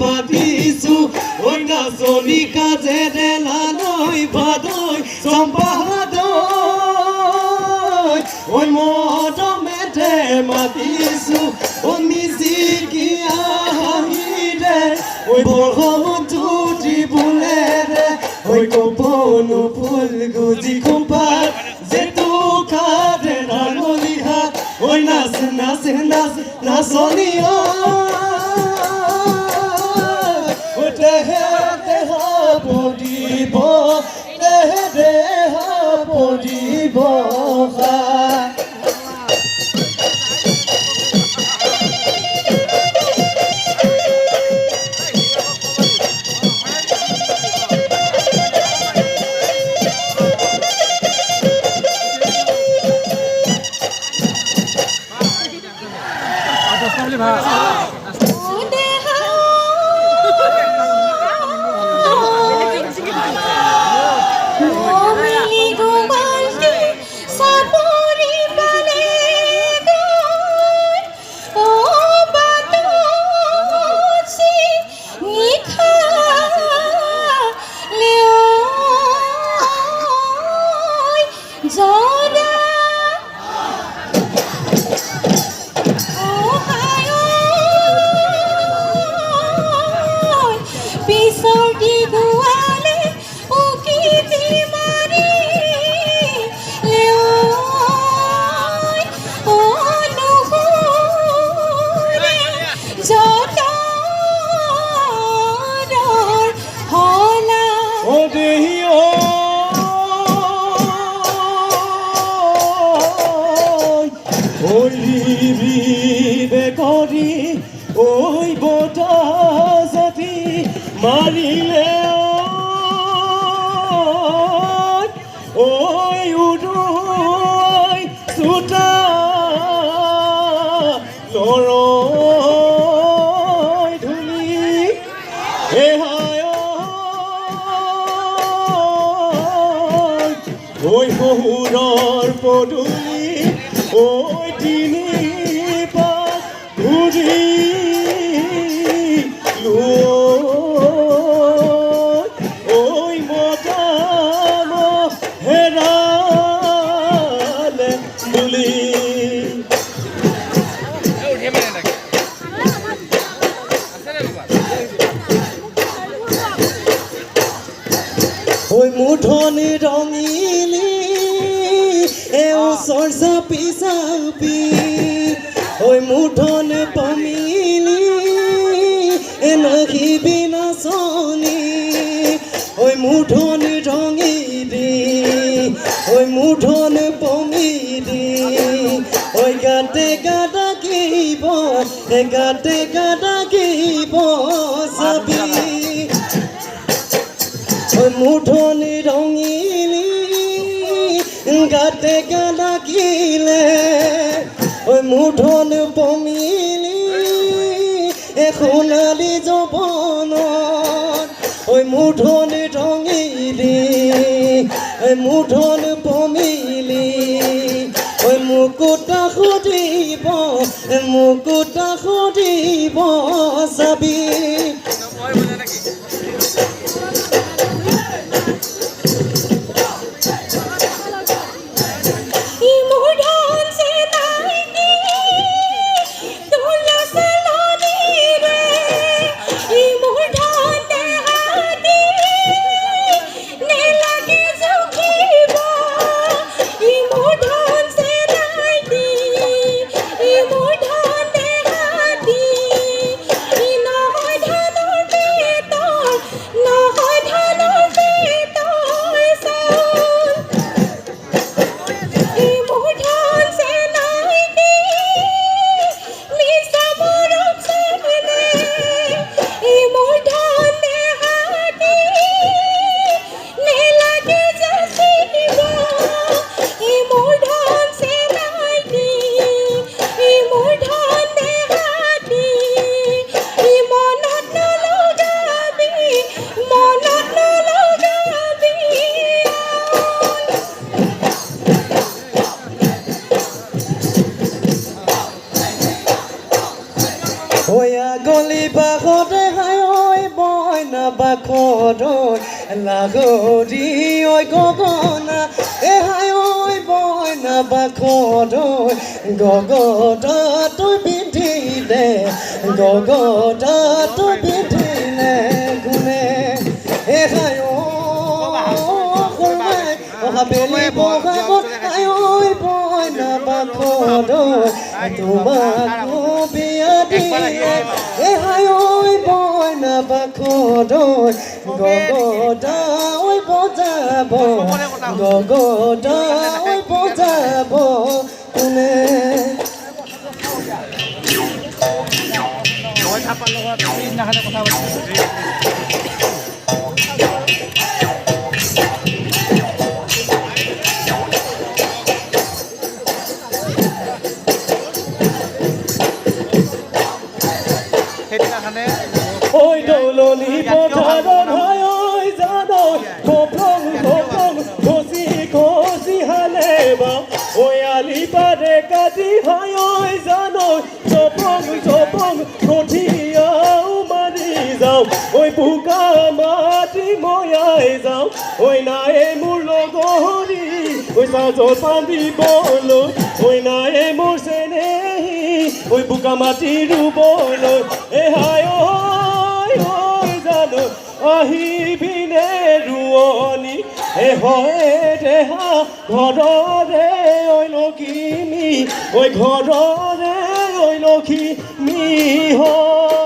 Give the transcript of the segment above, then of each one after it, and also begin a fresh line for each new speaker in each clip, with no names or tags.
পাতিছো ঐ নাচনি কাজেৰে লালৈ ভাদৈ চম্পাদৈ ঐ মদমেতে মাতিছো ঐ মিচিকিয়া হাঁহিৰে ঐ বৰষুণটো দিবুলেৰে ঐ কপনো ফুল গুজি খোপাত জেতুকাৰে ডাঙলি হাত ঐ নাচ নাচ নাচ নাচনি দেহে দেহ পৰিব দেহে দেহ পৰিব ঐ বতাহ জাতি মাৰিলে ঐ উদৈ চোতা লৰৈ ধূলি ঐ শহুৰৰ পদূলি ঐ তিনি পাত ঘূৰি ঐ মতাম হেৰালে বুলি ঐ মুঠনি ৰঙিলি ওচৰ চাপি চাপি ঐ মুঠন পমিলি নাহিবি নাচনি ঐ মুঠন ৰঙিলি ঐ মুঠন পমিলি ঐ গাতে গাদাকিব গাতে গাদাকিব চাবি ঐ মুঠন ৰঙিলি গাতে গাদাকিলে ঐ মুঠন পমিলি সোণালী যৌৱনত ঐ মুঠন ৰঙিলি ঐ মুঠন পমিলি ঐ মুকুতা সুধিব চাবি গলি বাগতে হায় বাখদয় লাগৰি ঐ গগনা এহাই ঐ বইনা বাখদয় গগনা তই পিন্ধিলে গগনা তই পিন্ধিলে গুণে এহাই বেলি বহাগত আই ঐ বইনা বাখদয় তোমাকো বিয়া দিয়ে এহাই ঐ বইনা বাখদয় গগনা ঐ বজাব গগনা ঐ বজাব কোনে
ঐ দৌলনি পথাৰত হয় ঐ জানৈ খোপং খোপং খচি খচি হালে বাও ঐ আলি পাৰে কাটি হয় ঐ জানৈ চপং চপং কঠিয়াও মাৰি যাওঁ ঐ বোকা মাটি ময়াই যাওঁ ঐ নাই মোৰ লগৰী ঐ চাজত বান্ধিবলৈ ঐ নাই মোৰ চেনেহী ঐ বোকা মাটি ৰুবলৈ এহাই জানো আহিবিনে ৰোৱনী এ হয় দেহা ঘৰৰে ঐ লখিমী ঐ ঘৰৰে ঐ লখিমী হয়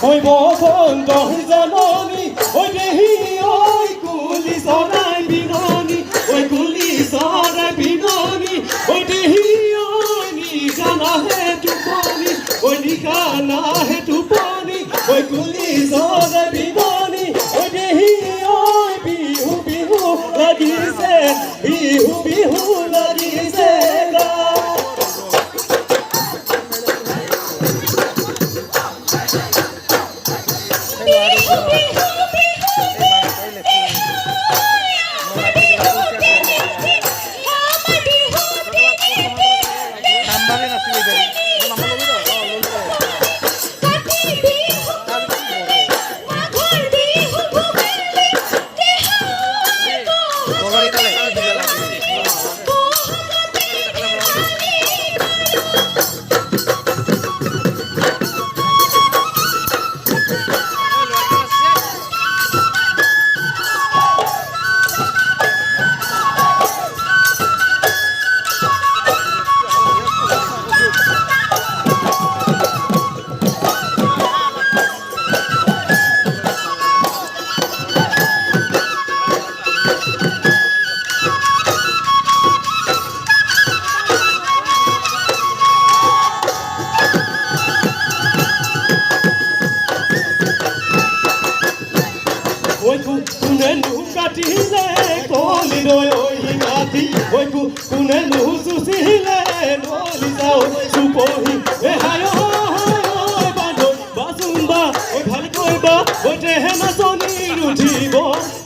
ঐ বসন্ত জাননী ঐ দেহি ঐ কুলি চৰাই বিননি ঐ কুলি চৰাই বিননি ঐ দেহি ঐ নিশা নাহে টোপনি ঐ নিশা নাহে টোপনি ঐ কুলি চৰাই বিননি ঐ দেহি ঐ বিহু বিহু লাগিছে বিহু বিহু লাগিছে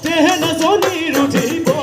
Tehena soni ruthi bo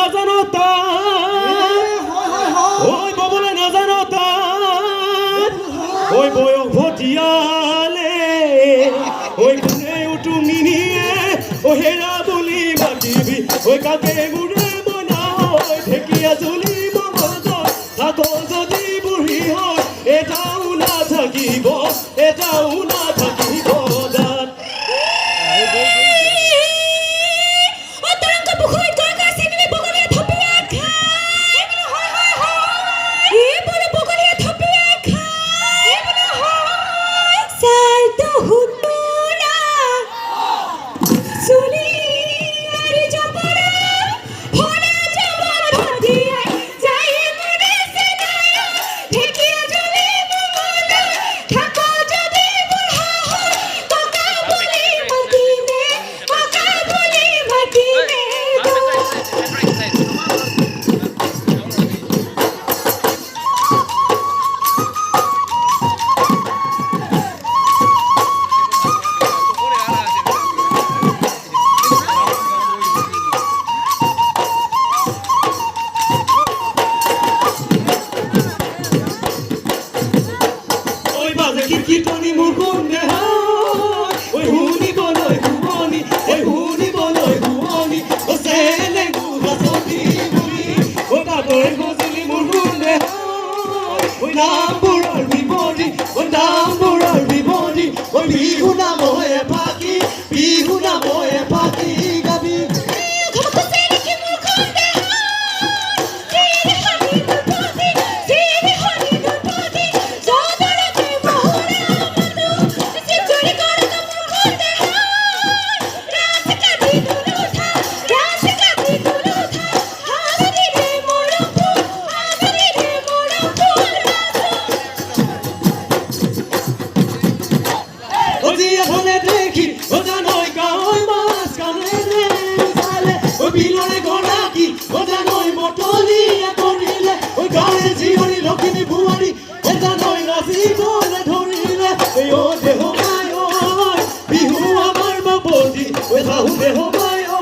নাজানো তাত ঐ ববলৈ নাজানো তাত ঐ বয়স ভটিয়ালে ঐ কোনে উটুঙি নিয়ে ঐ হেৰা বুলি মাতিবি ঐ কাকে মোৰে মনা ঐ ঢেকীয়া জুলি মগজত থাকো যদি বুঢ়ী হয় এটাও নাথাকিব দাঁত কীৰ্তনী মোৰ কোন দেহা ঐ শুনিবলৈ শুৱনি শুনিবলৈ শুৱনি চেলে গুৱাচতি বুলি তাতৈ গজলি মোৰ কোন দেহা নামবোৰৰ বিৱৰি নামবোৰৰ বিৱৰি বিহু নাময়ে ফাকি গাবি বিলৰে গৰাকী জানৈ মতলীয়া কৰিলে গাঁৱে জীয়ৰী লখিমী বোৱাৰী জানৈ নাচিবলৈ ধৰিলে অ দেহ মাই ঐ বিহু আমাৰ বাপতি শাহু দেহ মাই ঐ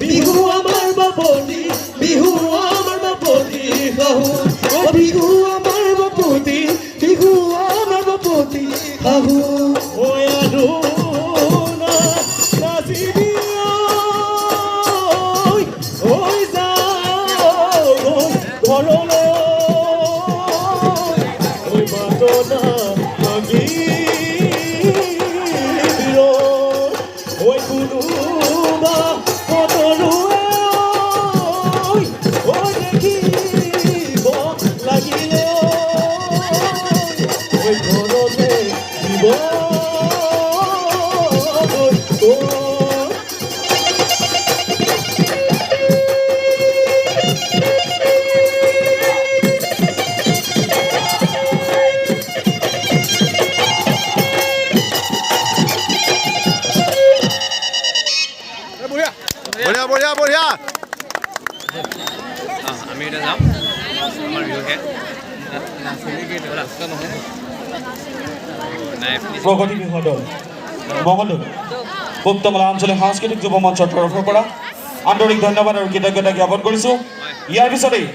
বিহু আমাৰ বাপতি শাহু বিহু আমাৰ বাপতি শাহু ঐ আৰু নাচিবি
বঢ়িয়া
আমি এটা যাওঁ আমাৰ বিহুকে
প্ৰগতি বিহু দল মঙলদৈ গুপ্তমালা আঞ্চলিক সাংস্কৃতিক যুৱ মঞ্চৰ তৰফৰ পৰা আন্তৰিক ধন্যবাদ আৰু কৃতজ্ঞতা জ্ঞাপন কৰিছোঁ। ইয়াৰ পিছতেই